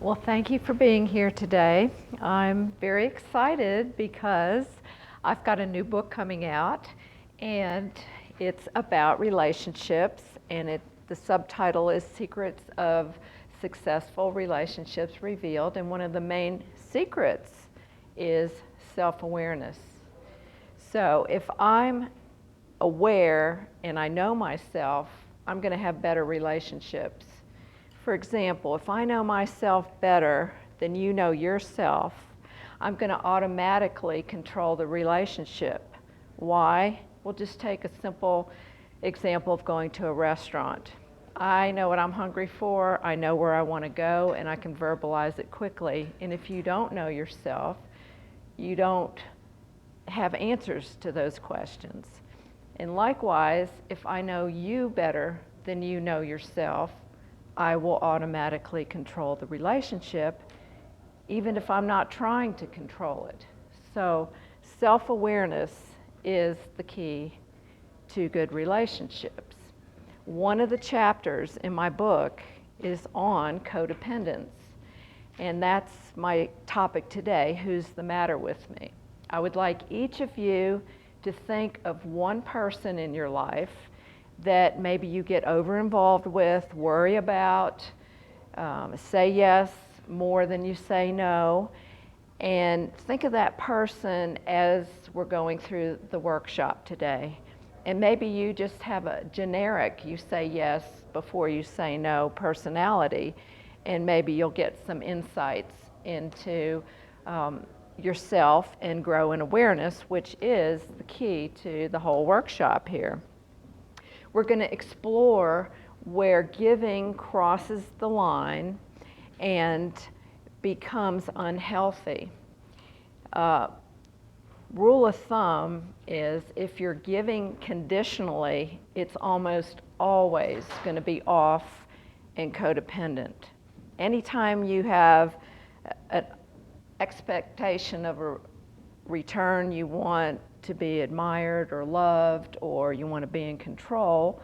Well, thank you for being here today. I'm very excited because I've got a new book coming out, and it's about relationships, and the subtitle is Secrets of Successful Relationships Revealed, and one of the main secrets is self-awareness. So if I'm aware and I know myself, I'm going to have better relationships. For example, if I know myself better than you know yourself, I'm going to automatically control the relationship. Why? We'll just take a simple example of going to a restaurant. I know what I'm hungry for, I know where I want to go, and I can verbalize it quickly. And if you don't know yourself, you don't have answers to those questions. And likewise, if I know you better than you know yourself, I will automatically control the relationship, even if I'm not trying to control it. So self-awareness is the key to good relationships. One of the chapters in my book is on codependence, and that's my topic today, who's the matter with me? I would like each of you to think of one person in your life that maybe you get over-involved with, worry about, say yes more than you say no, and think of that person as we're going through the workshop today. And maybe you just have a generic, you say yes before you say no personality, and maybe you'll get some insights into yourself and grow in awareness, which is the key to the whole workshop here. We're going to explore where giving crosses the line and becomes unhealthy. Rule of thumb is if you're giving conditionally, it's almost always going to be off and codependent. Anytime you have an expectation of a return, you want to be admired or loved, or you want to be in control,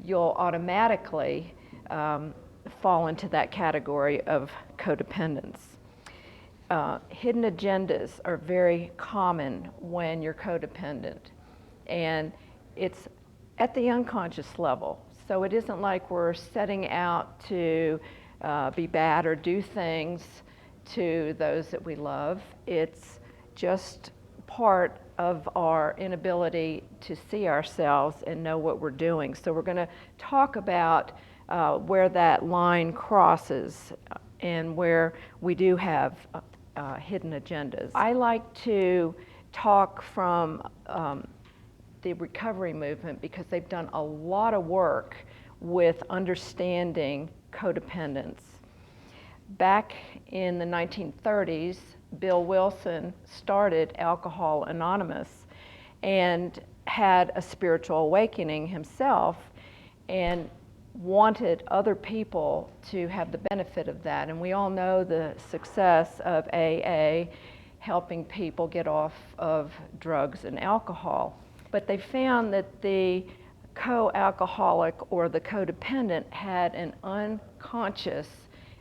you'll automatically fall into that category of codependence. Hidden agendas are very common when you're codependent, and it's at the unconscious level. So it isn't like we're setting out to be bad or do things to those that we love. It's just part of our inability to see ourselves and know what we're doing. So we're going to talk about where that line crosses and where we do have hidden agendas. I like to talk from the recovery movement because they've done a lot of work with understanding codependence. Back in the 1930s, Bill Wilson started Alcohol Anonymous and had a spiritual awakening himself and wanted other people to have the benefit of that. And we all know the success of AA helping people get off of drugs and alcohol. But they found that the co-alcoholic or the codependent had an unconscious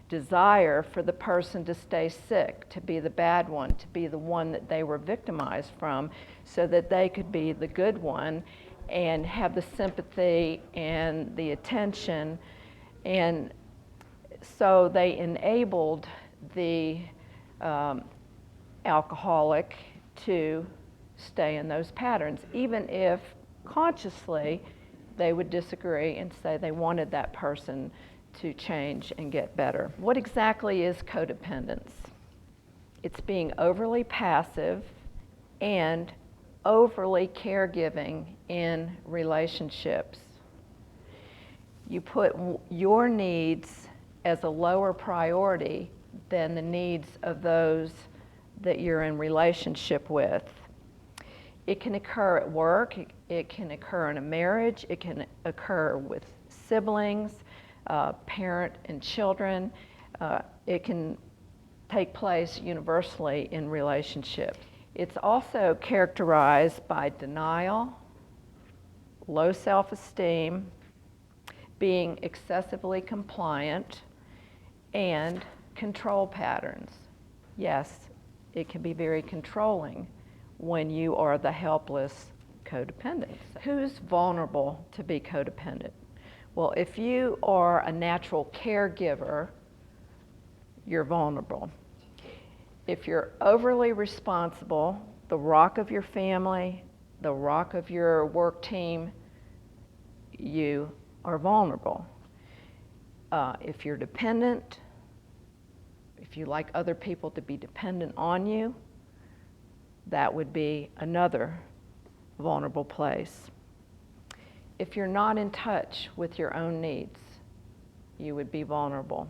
desire for the person to stay sick, to be the bad one, to be the one that they were victimized from, so that they could be the good one and have the sympathy and the attention. And so they enabled the alcoholic to stay in those patterns, even if consciously they would disagree and say they wanted that person to change and get better. What exactly is codependence? It's being overly passive and overly caregiving in relationships. You put your needs as a lower priority than the needs of those that you're in relationship with. It can occur at work, it can occur in a marriage, it can occur with siblings, parent and children. It can take place universally in relationships. It's also characterized by denial, low self-esteem, being excessively compliant, and control patterns. Yes, it can be very controlling when you are the helpless codependent. Who's vulnerable to be codependent? Well, if you are a natural caregiver, you're vulnerable. If you're overly responsible, the rock of your family, the rock of your work team, you are vulnerable. If you're dependent, if you like other people to be dependent on you, that would be another vulnerable place. If you're not in touch with your own needs, you would be vulnerable.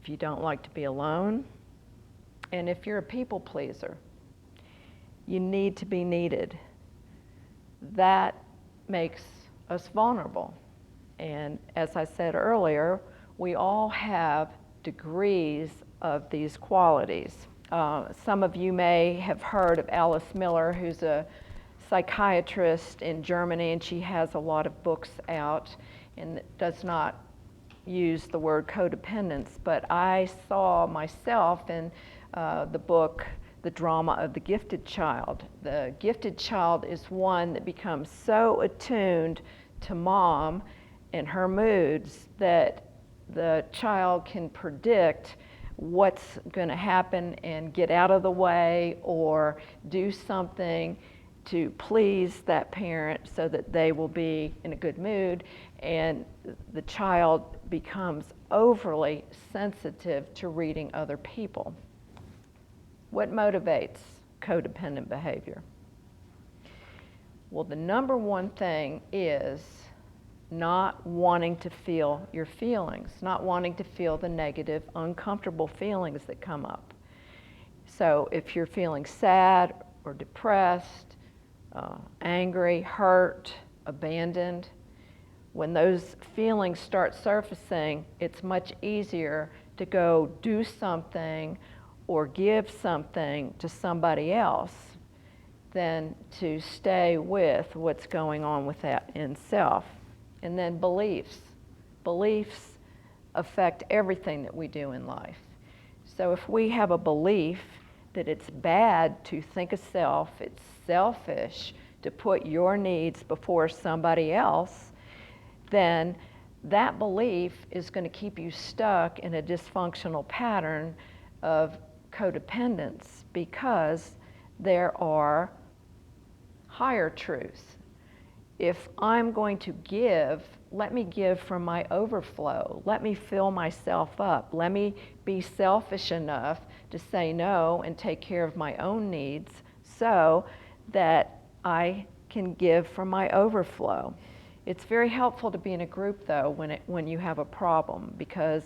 If you don't like to be alone, and if you're a people pleaser, you need to be needed. That makes us vulnerable. And as I said earlier, we all have degrees of these qualities. Some of you may have heard of Alice Miller, who's a psychiatrist in Germany, and she has a lot of books out and does not use the word codependence, but I saw myself in the book, The Drama of the Gifted Child. The gifted child is one that becomes so attuned to mom and her moods that the child can predict what's going to happen and get out of the way or do something to please that parent so that they will be in a good mood, and the child becomes overly sensitive to reading other people. What motivates codependent behavior? Well, the number one thing is not wanting to feel your feelings, not wanting to feel the negative, uncomfortable feelings that come up. So if you're feeling sad or depressed, angry, hurt, abandoned, when those feelings start surfacing, it's much easier to go do something or give something to somebody else than to stay with what's going on with that in self. And then beliefs. Beliefs affect everything that we do in life. So if we have a belief that it's bad to think of self, it's selfish to put your needs before somebody else, then that belief is going to keep you stuck in a dysfunctional pattern of codependence, because there are higher truths. If I'm going to give, let me give from my overflow. Let me fill myself up. Let me be selfish enough to say no and take care of my own needs so that I can give from my overflow. It's very helpful to be in a group, though, when you have a problem, because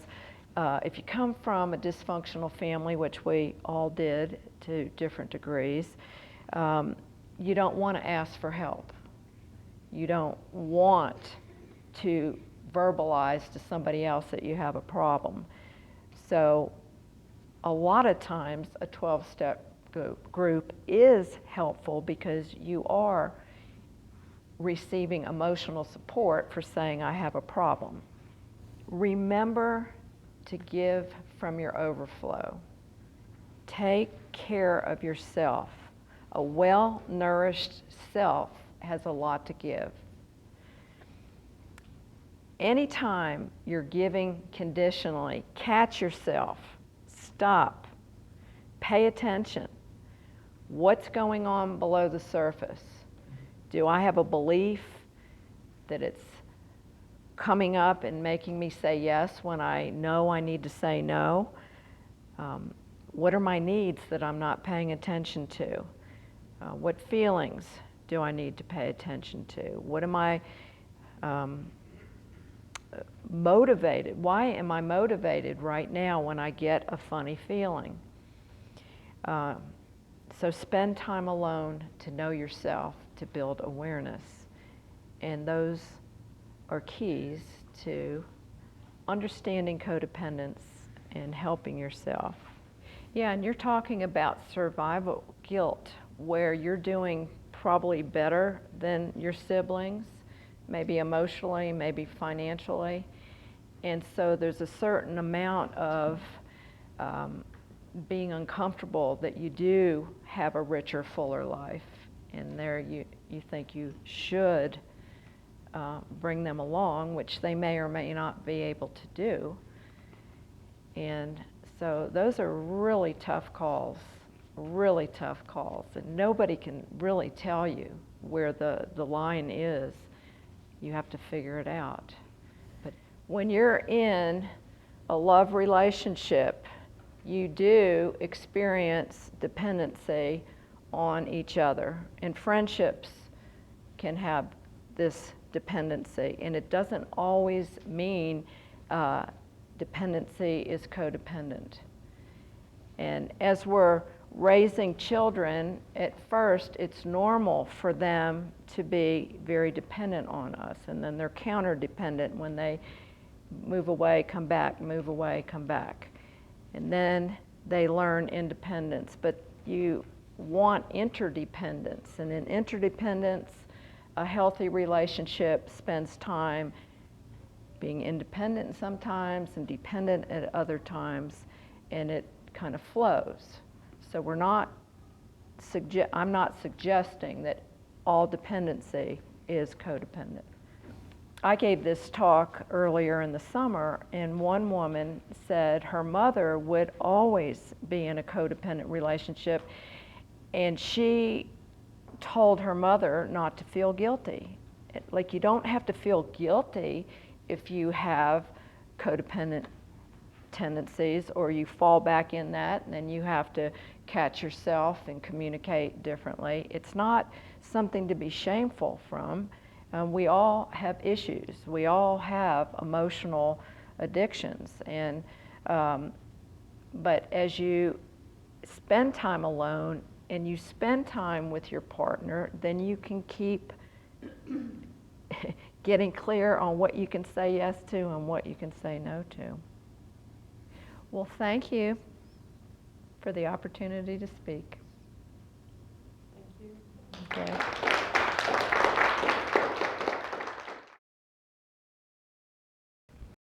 if you come from a dysfunctional family, which we all did to different degrees, you don't want to ask for help. You don't want to verbalize to somebody else that you have a problem. So a lot of times a 12-step group is helpful because you are receiving emotional support for saying, I have a problem. Remember to give from your overflow. Take care of yourself. A well-nourished self has a lot to give. Anytime you're giving conditionally, catch yourself. Stop. Pay attention. What's going on below the surface? Do I have a belief that it's coming up and making me say yes when I know I need to say no? What are my needs that I'm not paying attention to? What feelings do I need to pay attention to? What am I motivated? Why am I motivated right now when I get a funny feeling? So spend time alone to know yourself, to build awareness. And those are keys to understanding codependence and helping yourself. Yeah, and you're talking about survival guilt, where you're doing probably better than your siblings, maybe emotionally, maybe financially, And so there's a certain amount of being uncomfortable that you do have a richer, fuller life. And there you think you should bring them along, which they may or may not be able to do. And so those are really tough calls, and nobody can really tell you where the line is. You have to figure it out. But when you're in a love relationship, you do experience dependency on each other, and friendships can have this dependency, and it doesn't always mean dependency is codependent. And as we're raising children, at first it's normal for them to be very dependent on us, and then they're counter-dependent when they move away, come back, move away, come back. And then they learn independence, but you want interdependence, and in interdependence, a healthy relationship spends time being independent sometimes and dependent at other times, and it kind of flows. So I'm not suggesting that all dependency is codependent. I gave this talk earlier in the summer, and one woman said her mother would always be in a codependent relationship, and she told her mother not to feel guilty. Like, you don't have to feel guilty if you have codependent tendencies or you fall back in that, and then you have to catch yourself and communicate differently. It's not something to be shameful from. We all have issues. We all have emotional addictions, and but as you spend time alone and you spend time with your partner, then you can keep getting clear on what you can say yes to and what you can say no to. Well, thank you for the opportunity to speak.